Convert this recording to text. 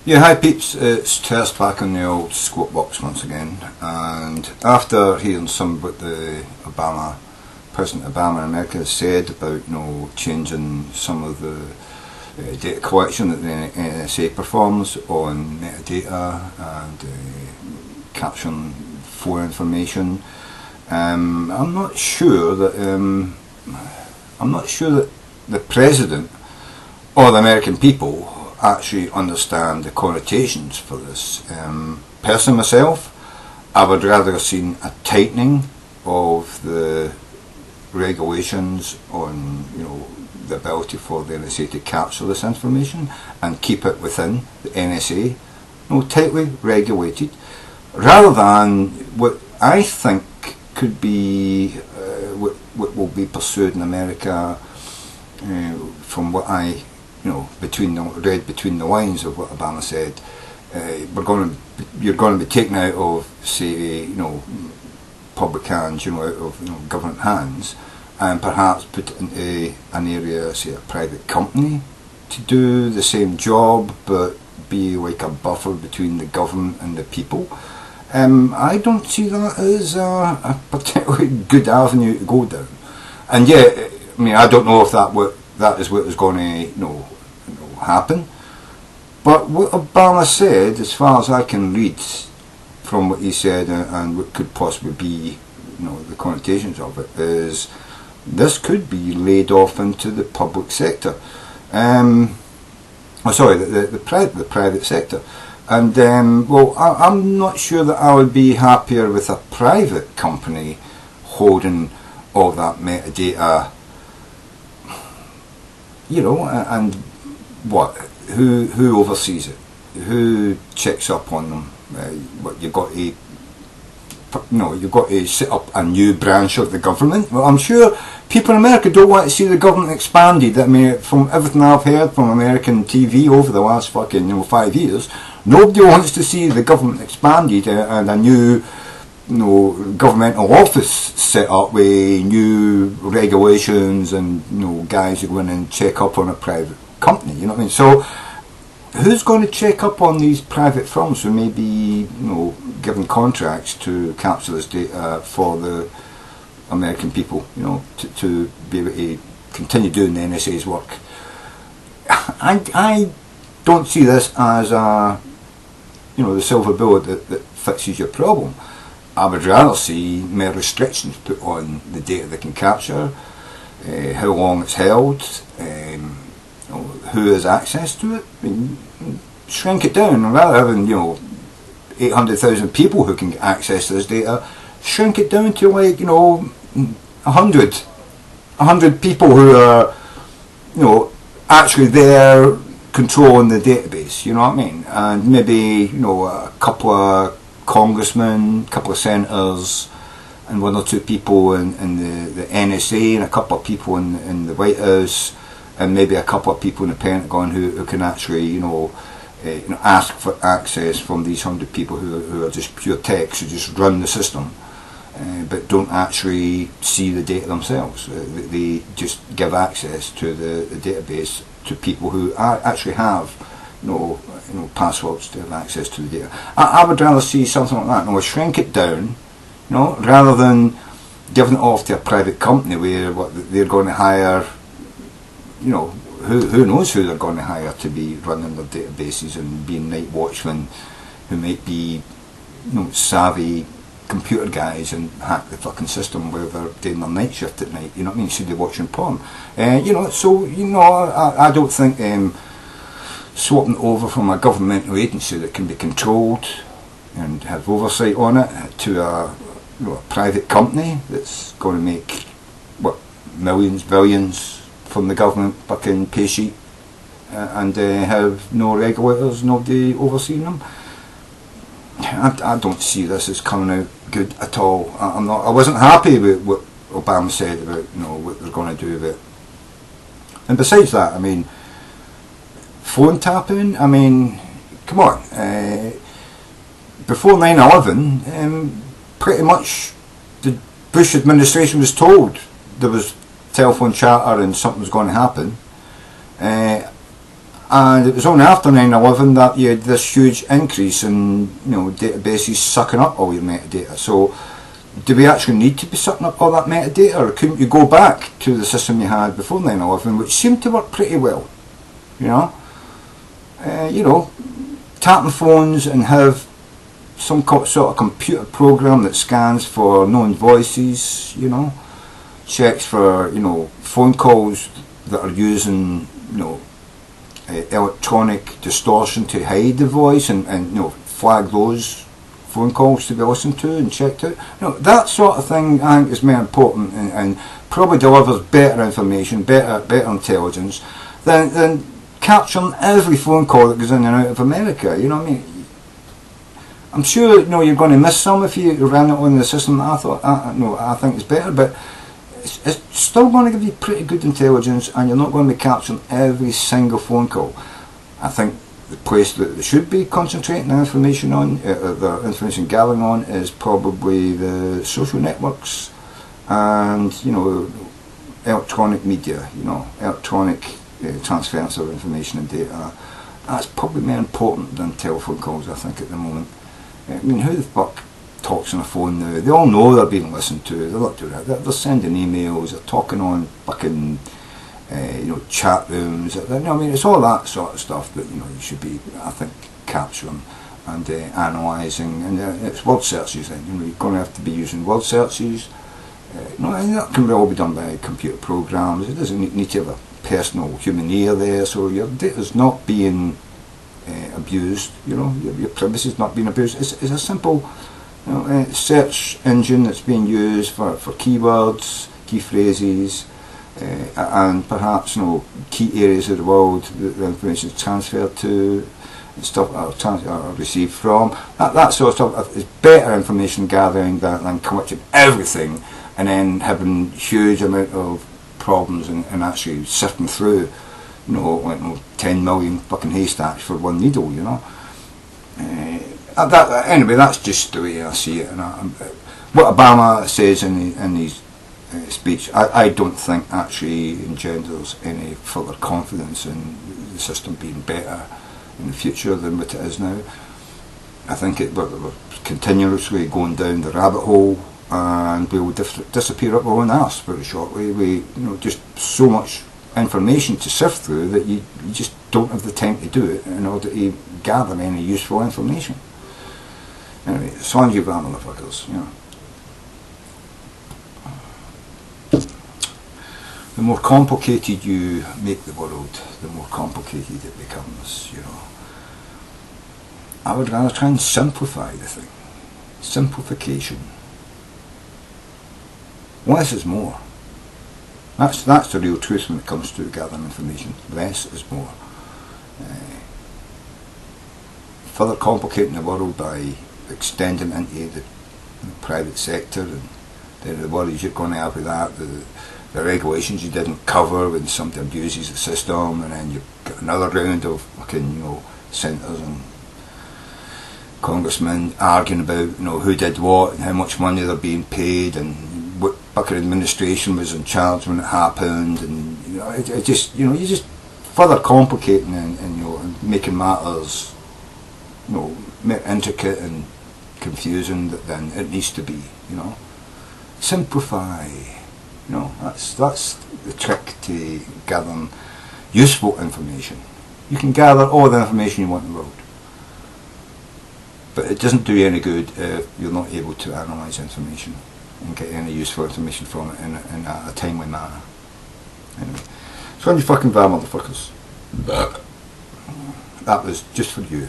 Yeah, hi peeps, it's Tersse back on the old squat box once again, and after hearing some of what the President Obama in America has said about, changing some of the data collection that the NSA performs on metadata and capturing foreign information, I'm not sure that the President or the American people actually understand the connotations for this. Personally myself, I would rather have seen a tightening of the regulations on the ability for the NSA to capture this information and keep it within the NSA, tightly regulated, rather than what I think could be what will be pursued in America, from what I read between the lines of what Obama said. You're going to be taken out of, say, public hands, out of government hands, and perhaps put it into an area, say, a private company to do the same job, but be like a buffer between the government and the people. I don't see that as a particularly good avenue to go down. And yet, I don't know if that is what is going to happen. But what Obama said, as far as I can read from what he said and what could possibly be the connotations of it, is this could be laid off into the public sector. The private sector. And I'm not sure that I would be happier with a private company holding all that metadata, and what? Who oversees it? Who checks up on them? You've got to set up a new branch of the government. Well, I'm sure people in America don't want to see the government expanded. From everything I've heard from American TV over the last 5 years, nobody wants to see the government expanded and a new governmental office set up with new regulations and guys who go in and check up on a private company. So who's going to check up on these private firms who may be given contracts to capture this data for the American people, to be able to continue doing the NSA's work? I don't see this as a the silver bullet that fixes your problem. I would rather see more restrictions put on the data they can capture, how long it's held, who has access to it. Shrink it down. Rather than having 800,000 people who can get access to this data, shrink it down to 100 people who are actually there controlling the database. And maybe a couple of congressmen, a couple of senators, and one or two people in the NSA, and a couple of people in the White House, and maybe a couple of people in the Pentagon who can actually ask for access from these 100 people who are just pure techs, who just run the system, but don't actually see the data themselves. They just give access to the database to people who actually have passwords to have access to the data. I would rather see something like that. Shrink it down, rather than giving it off to a private company where they're going to hire. Who knows who they're going to hire to be running their databases and being night watchmen, who might be savvy computer guys and hack the fucking system while they're doing their night shift at night. Should they watching porn? I don't think swapping over from a governmental agency that can be controlled and have oversight on it to a private company that's going to make millions, billions from the government fucking pay sheet, and have no regulators, nobody overseeing them. I don't see this as coming out good at all. I wasn't happy with what Obama said about what they're going to do with it. And besides that, phone tapping. Come on. Before 9/11, pretty much the Bush administration was told there was telephone chatter and something was going to happen. And it was only after 9/11 that you had this huge increase in, databases sucking up all your metadata. So do we actually need to be sucking up all that metadata, or couldn't you go back to the system you had before 9/11, which seemed to work pretty well? Tapping phones and have some sort of computer program that scans for known voices, checks for, phone calls that are using, electronic distortion to hide the voice and flag those phone calls to be listened to and checked out. That sort of thing I think is more important and probably delivers better information, better intelligence than capturing every phone call that goes in and out of America. You know what I mean? I'm sure you're going to miss some if you ran it on the system that I think is better, but it's still going to give you pretty good intelligence, and you're not going to be capturing every single phone call. I think the place that they should be concentrating their information on, their information gathering on, is probably the social networks and electronic media, electronic transference of information and data. That's probably more important than telephone calls, I think, at the moment. I mean, who the fuck talks on a phone now? They all know they're being listened to. They're not doing that. They're sending emails. They're talking on fucking chat rooms. I mean, it's all that sort of stuff that you should be, I think, capturing and analysing. And it's word searches. Then you're going to have to be using word searches. And that can all be done by computer programs. It doesn't need to have a personal human ear there, so your data's not being abused. Your privacy's not being abused. It's a simple search engine that's being used for keywords, key phrases, and perhaps key areas of the world that the information is transferred to, and stuff or received from. That sort of stuff is better information gathering than collecting everything and then having huge amount of problems and actually sifting through 10 million fucking haystacks for one needle. Anyway, that's just the way I see it. And what Obama says in his speech, I don't think actually engenders any further confidence in the system being better in the future than what it is now. I think we're continuously going down the rabbit hole, and we will disappear up our own arse very shortly. We just so much information to sift through that you just don't have the time to do it in order to gather any useful information. Anyway, it's on you, motherfuckers. The more complicated you make the world, the more complicated it becomes. I would rather try and simplify the thing. Simplification. Less is more. That's the real truth when it comes to gathering information. Less is more. Further complicating the world by extending into the private sector, and the worries you're going to have with that, the regulations you didn't cover when somebody abuses the system, and then you get another round of fucking senators and congressmen arguing about who did what and how much money they're being paid and what fucking administration was in charge when it happened, and it just you're just further complicating and making matters more intricate and confusing than it needs to be. Simplify. That's the trick to gathering useful information. You can gather all the information you want in the world, but it doesn't do you any good if you're not able to analyse information and get any useful information from it in a timely manner. Anyway, so on you fucking bad motherfuckers. That was just for you.